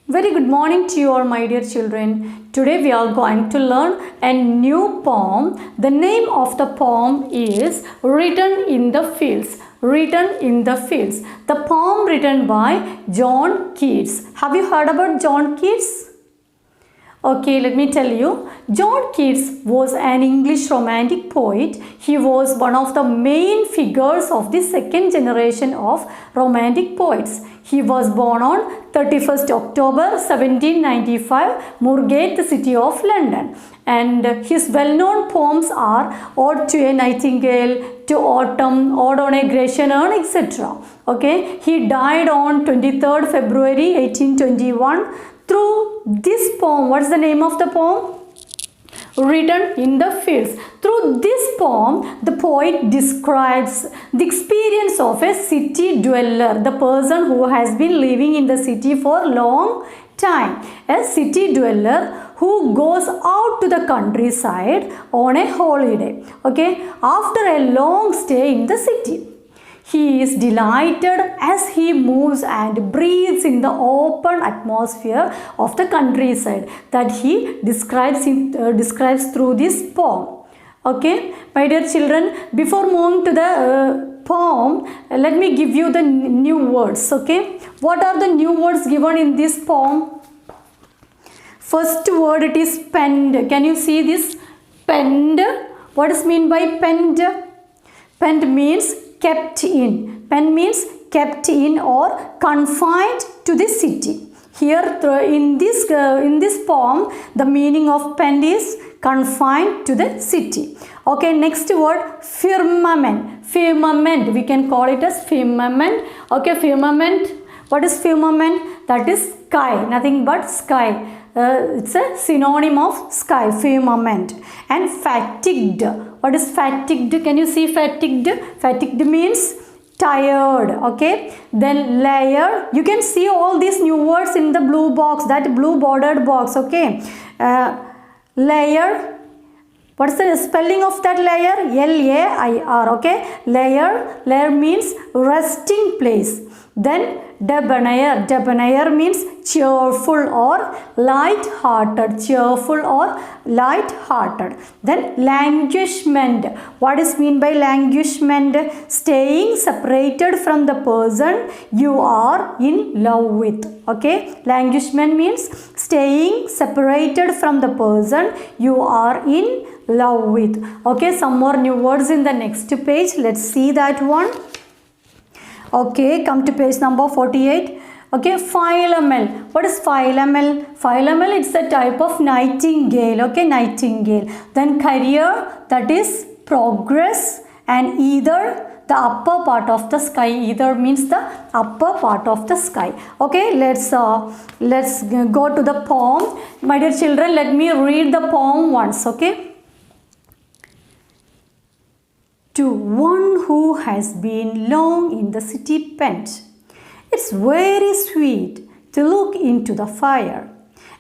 Very good morning to you all, my dear children. Today we are going to learn a new poem. The name of the poem is Written in the Fields. Written in the Fields. The poem written by John Keats. Have you heard about John Keats? Okay, let me tell you. John Keats was an English romantic poet. He was one of the main figures of the second generation of romantic poets. He was born on 31st October 1795, Moorgate, the city of London. And his well-known poems are Ode to a Nightingale, To Autumn, Ode on a Grecian Urn, etc. Okay, he died on 23rd February 1821. Through this poem, what's the name of the poem? Written in the Fields. Through this poem, the poet describes the experience of a city dweller, the person who has been living in the city for a long time. A city dweller who goes out to the countryside on a holiday, okay, after a long stay in the city. He is delighted as he moves and breathes in the open atmosphere of the countryside that he describes through this poem. Okay, my dear children, before moving to the poem, let me give you the new words. Okay, what are the new words given in this poem? First word, it is penned. Can you see this? Penned. What is meant by penned? Penned means kept in. Pen means kept in or confined to the city. Here in this poem, the meaning of pen is confined to the city. Okay, next word, firmament. Firmament, we can call it as firmament. Okay, firmament. What is firmament? That is sky, nothing but sky. It's a synonym of sky, firmament. And fatigued. What is fatigued? Can you see fatigued? Fatigued means tired. Okay. Then layer. You can see all these new words in the blue box, that blue bordered box. Okay. Layer. What's the spelling of that layer? L-A-I-R. Okay. Layer. Layer means resting place. Then debonair. Debonair means cheerful or light-hearted. Cheerful or light-hearted. Then languishment. What is meant by languishment? Staying separated from the person you are in love with. Okay. Languishment means staying separated from the person you are in love with. Okay. Some more new words in the next page. Let's see that one. Okay, come to page number 48. Okay, philomel. What is philomel? Philomel, it's a type of nightingale. Okay, nightingale. Then career, that is progress, and either the upper part of the sky. Either means the upper part of the sky. Okay, let's go to the poem. My dear children, let me read the poem once. Okay. To one who has been long in the city pent, it's very sweet to look into the fire,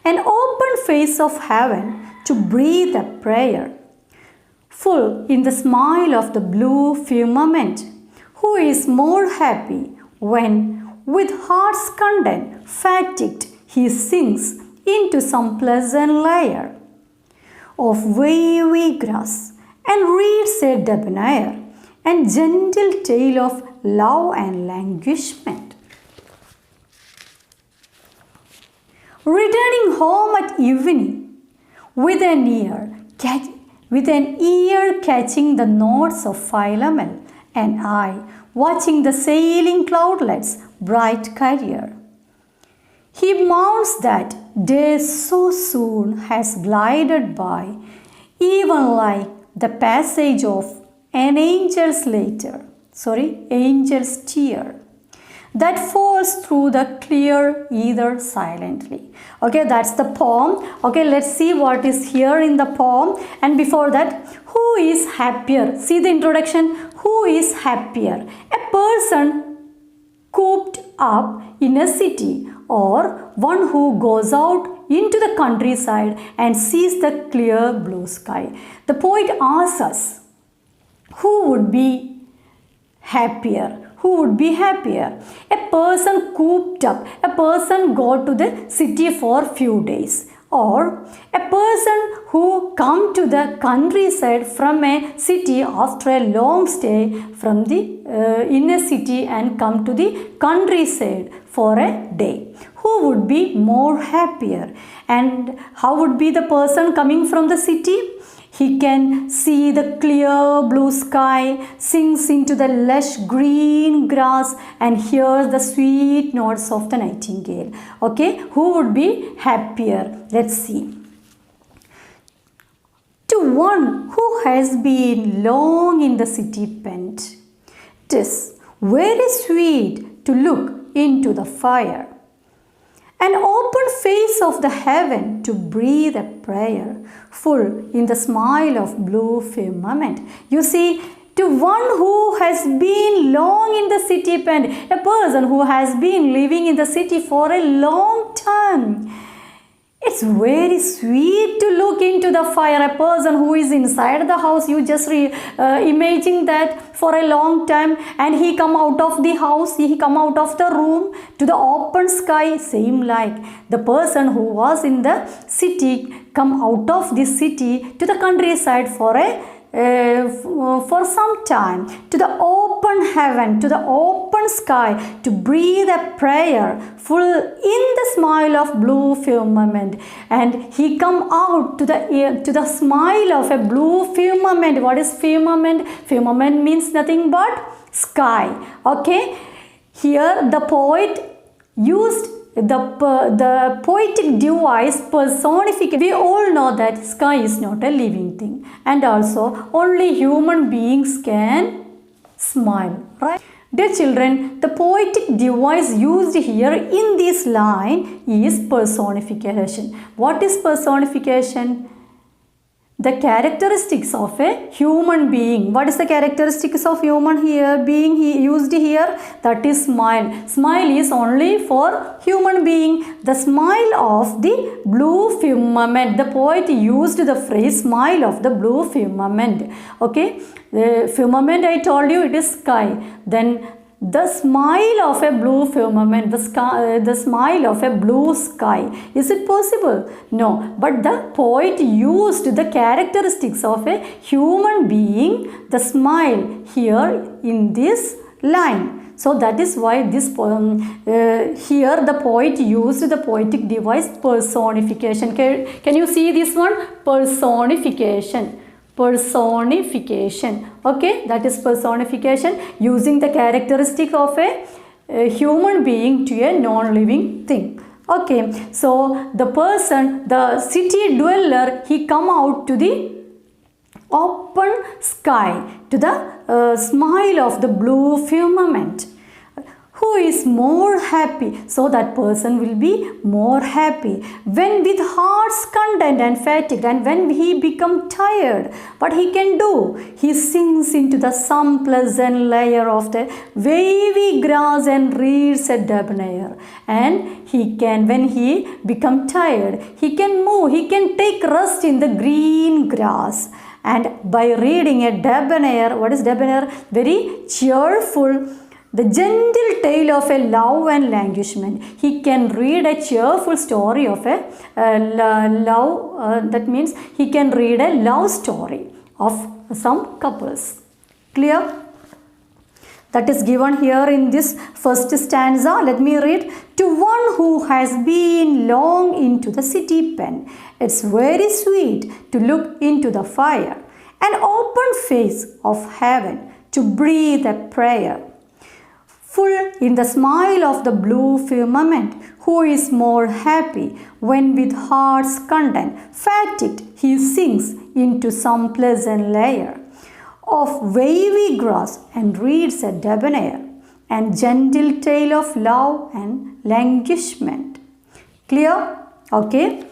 an open face of heaven to breathe a prayer, full in the smile of the blue firmament, who is more happy when, with heart's content fatigued, he sinks into some pleasant layer of wavy grass, and reads a debonair and gentle tale of love and languishment. Returning home at evening, with an ear catching the notes of philomel, and eye watching the sailing cloudlets' bright career, he mourns that day so soon has glided by, even like the passage of an angel's tear that falls through the clear ether silently. Okay, that's the poem. Okay, let's see what is here in the poem. And before that, who is happier? See the introduction. Who is happier? A person cooped up in a city, or one who goes out into the countryside and sees the clear blue sky. The poet asks us, who would be happier? who would be happier? A person cooped up, a person go to the city for few days, or a person who come to the countryside from a city after a long stay from the in a city and come to the countryside for a day. Who would be more happier? And how would be the person coming from the city? He can see the clear blue sky, sinks into the lush green grass and hears the sweet notes of the nightingale. Okay, who would be happier? Let's see. To one who has been long in the city pent, 'tis very sweet to look into the fire, an open face of the heaven to breathe a prayer, full in the smile of blue firmament. You see, to one who has been long in the city pent, a person who has been living in the city for a long time, it's very sweet to look into the fire. A person who is inside the house, you just imagine that for a long time, and he come out of the house, he come out of the room to the open sky. Same like the person who was in the city come out of the city to the countryside for some time, to the open heaven, to the open sky, to breathe a prayer full in the smile of blue firmament. And he come out to the smile of a blue firmament. What is firmament? Firmament means nothing but sky. Okay, here the poet used the poetic device personification. We all know that sky is not a living thing, and also only human beings can smile, right? Dear children, the poetic device used here in this line is personification. What is personification? The characteristics of a human being. What is the characteristics of human being used here? That is smile. Smile is only for human being. The smile of the blue firmament. The poet used the phrase smile of the blue firmament. Okay, the firmament, I told you, it is sky. Then the smile of a blue firmament, the smile of a blue sky. Is it possible? No. But the poet used the characteristics of a human being, the smile, here in this line. So that is why this poem, here the poet used the poetic device personification. Can you see this one? Personification. Personification. Okay, that is personification, using the characteristic of a human being to a non-living thing. Okay, so the person, the city dweller, he come out to the open sky, to the smile of the blue firmament. Who is more happy? So that person will be more happy when with heart's content and fatigued, and when he become tired. What he can do? He sinks into the some pleasant layer of the wavy grass and reads a debonair. And he can, when he become tired, he can move, he can take rest in the green grass. And by reading a debonair, what is debonair? Very cheerful, the gentle tale of a love and languishment. He can read a cheerful story of a love, that means he can read a love story of some couples. Clear? That is given here in this first stanza. Let me read. To one who has been long into the city pen, it's very sweet to look into the fire, an open face of heaven to breathe a prayer, full in the smile of the blue firmament. Who is more happy when with heart's content fatigued he sinks into some pleasant layer of wavy grass and reads a debonair and gentle tale of love and languishment. Clear? Okay.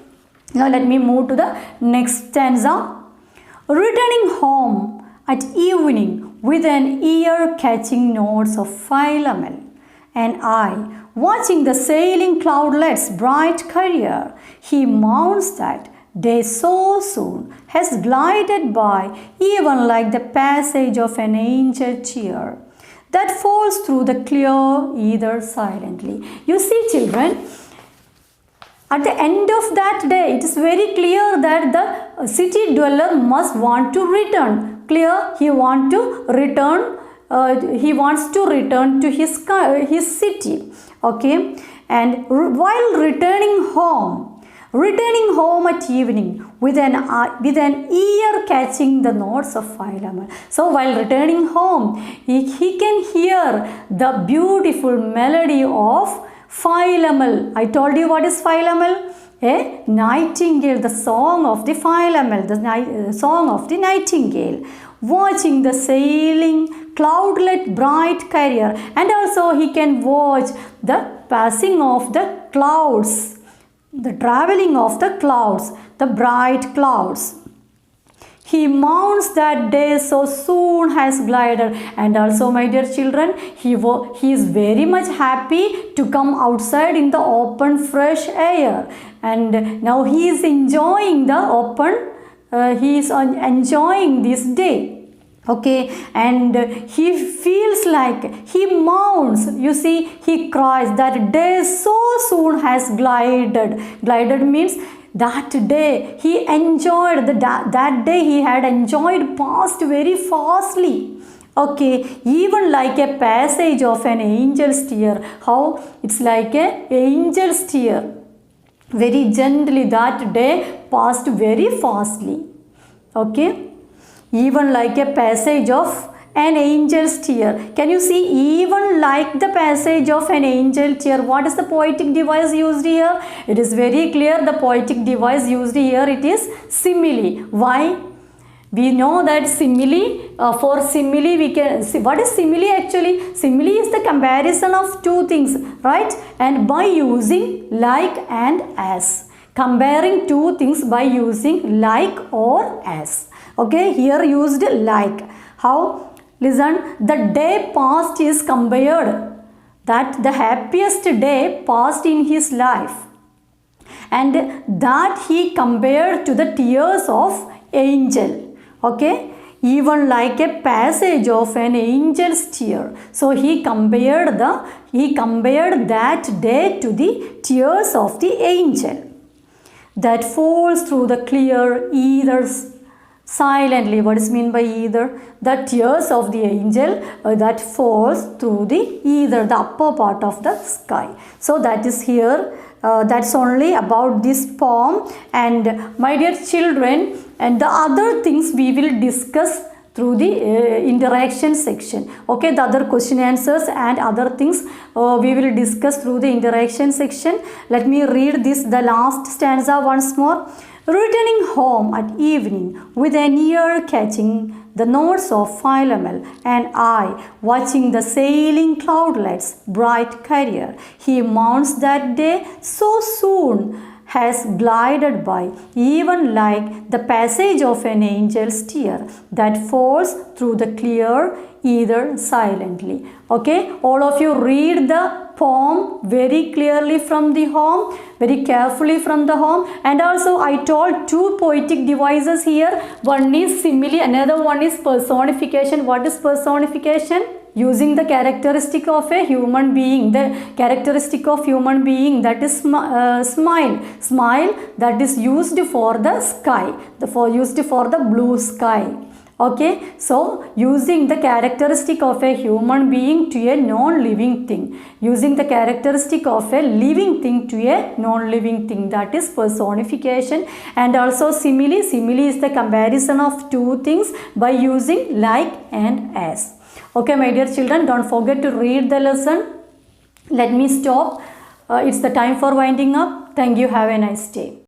Now let me move to the next stanza. Returning home at evening with an ear-catching notes of philomel, and I, watching the sailing cloudlet's bright career, he mounts that day so soon has glided by, even like the passage of an angel cheer. that falls through the clear ether silently. You see, children, at the end of that day, it is very clear that the city dweller must want to return. Clear, he wants to return to his city. Okay, and while returning home at evening with an ear catching the notes of Philemon. So while returning home, he can hear the beautiful melody of Philemon. I told you what is Philemon? A nightingale, the song of the Philemon, the song of the nightingale. Watching the sailing cloudlet bright career, and also he can watch the passing of the clouds, the traveling of the clouds, the bright clouds. He mounts that day so soon has glided. And also, my dear children, he is very much happy to come outside in the open fresh air. And now he is enjoying the enjoying this day. Okay, and he feels like he mounts. You see, he cries that day so soon has glided. Glided means that day he enjoyed, that day he had enjoyed passed very fastly. Okay, even like a passage of an angel's tear. How it's like a angel's tear. Very gently that day passed very fastly. Okay, even like a passage of an angel's tear. Can you see, even like the passage of an angel tear? What is the poetic device used here? It is very clear, the poetic device used here, it is simile. Why? We know that simile, for simile we can see, what is simile actually? Simile is the comparison of two things, right? And by using like and as. Comparing two things by using like or as. Okay, here used like. How? Listen, the day past is compared, that the happiest day passed in his life, and that he compared to the tears of angel. Okay, even like a passage of an angel's tear. So he compared that day to the tears of the angel that falls through the clear ether silently. What is mean by ether? The tears of the angel that falls through the ether, the upper part of the sky. So that is here. That's only about this poem. And my dear children, and the other things we will discuss through the interaction section. Okay, the other question answers and other things we will discuss through the interaction section. Let me read this, the last stanza once more. Returning home at evening with an ear catching the notes of Philemon, and I watching the sailing cloudlet's bright career, he mounts that day so soon has glided by, even like the passage of an angel's tear that falls through the clear ether silently. Okay, all of you read the poem very clearly from the home, very carefully from the home. And also I told two poetic devices here. One is simile, another one is personification. What is personification? Using the characteristic of a human being, the characteristic of human being, that is smile, that is used for the sky, used for the blue sky. Okay, so using the characteristic of a human being to a non-living thing, using the characteristic of a living thing to a non-living thing, that is personification. And also simile is the comparison of two things by using like and as. Okay, my dear children, don't forget to read the lesson. Let me stop. It's the time for winding up. Thank you. Have a nice day.